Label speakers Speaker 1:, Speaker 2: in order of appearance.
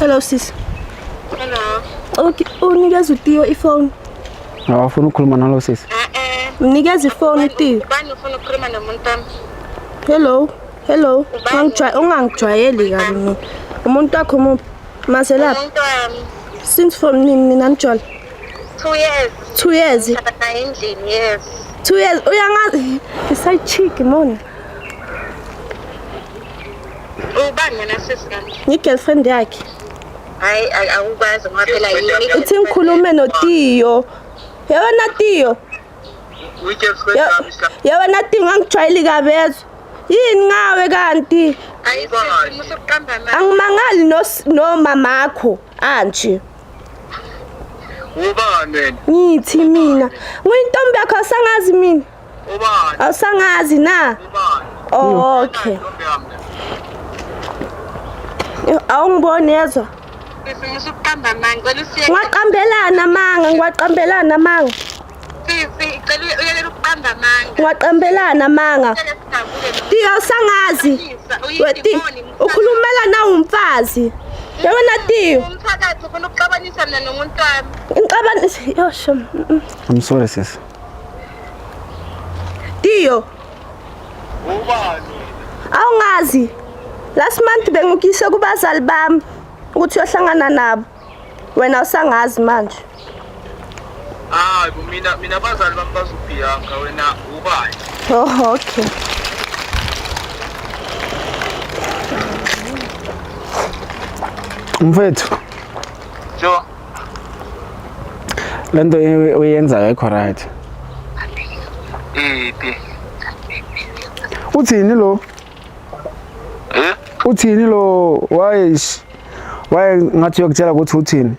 Speaker 1: Hello sis.
Speaker 2: Hello.
Speaker 1: Okay, unikeza uTiyo ifone.
Speaker 3: Awufuna ukukhuluma nalo sisi?
Speaker 1: Mnikeza ifone uTiyo.
Speaker 2: Ubani ufuna ukukhuluma nomuntu wami?
Speaker 1: Hello. Ungangijwayeli kabi mina. Umuntu wakho muphi? Maselapha.
Speaker 2: Umuntu wami.
Speaker 1: Since from nini nanjola?
Speaker 2: 2 years.
Speaker 1: 2 years.
Speaker 2: Shada endlini, yes.
Speaker 1: 2 years. Uyangazi iside chick mona.
Speaker 2: Ubani mina sisi kanti?
Speaker 1: Ngigirlfriend yakhe.
Speaker 2: Hayi awukwazi ngoba phela yini?
Speaker 1: Uthi ngikhulume noTiyo. Yabona Tiyo? Yabona Tiyo ngangijwayeli kabi yezwa. Yini ngawe kanti?
Speaker 2: Ayisifuna ukuqamba manje.
Speaker 1: Angimangali no mamakho anje.
Speaker 4: Ubani wena?
Speaker 1: Ngithi mina. Nguyintombi yakho asangazi mina.
Speaker 4: Ubani?
Speaker 1: Awusangazi na?
Speaker 4: Ubani?
Speaker 1: Oh, okay. Awungiboni yezwa?
Speaker 2: Sifuna ukuqamba manje. Ngicela usiye.
Speaker 1: Ngiwaqambelana manga.
Speaker 2: Sisi, ngicela uyekele ukuqamba manje.
Speaker 1: Ngiwaqambelana manga. Tiyo awusangazi. Wethi ukhulumela na umfazi. Yabona Tiyo?
Speaker 2: Umphakathi ufuna ukuxabanisa mina nomuntu wami.
Speaker 1: Ngixabanise yosho.
Speaker 3: I'm sorry sis.
Speaker 1: Tiyo,
Speaker 4: Ubani?
Speaker 1: awungazi. Last month bengukise kubazali bami ukuthi uyohlangana nabo. Wena usangazi manje.
Speaker 4: Hayi mina abazali bami bazubhiyanka wena ubani?
Speaker 1: Oh, okay.
Speaker 3: Mfethu,
Speaker 4: Jo.
Speaker 3: lento uyenzayo ayikho right.
Speaker 4: Ipi?
Speaker 3: Uthini lo? Uthini lo? Why ngathi uyokutshela ukuthi uthini?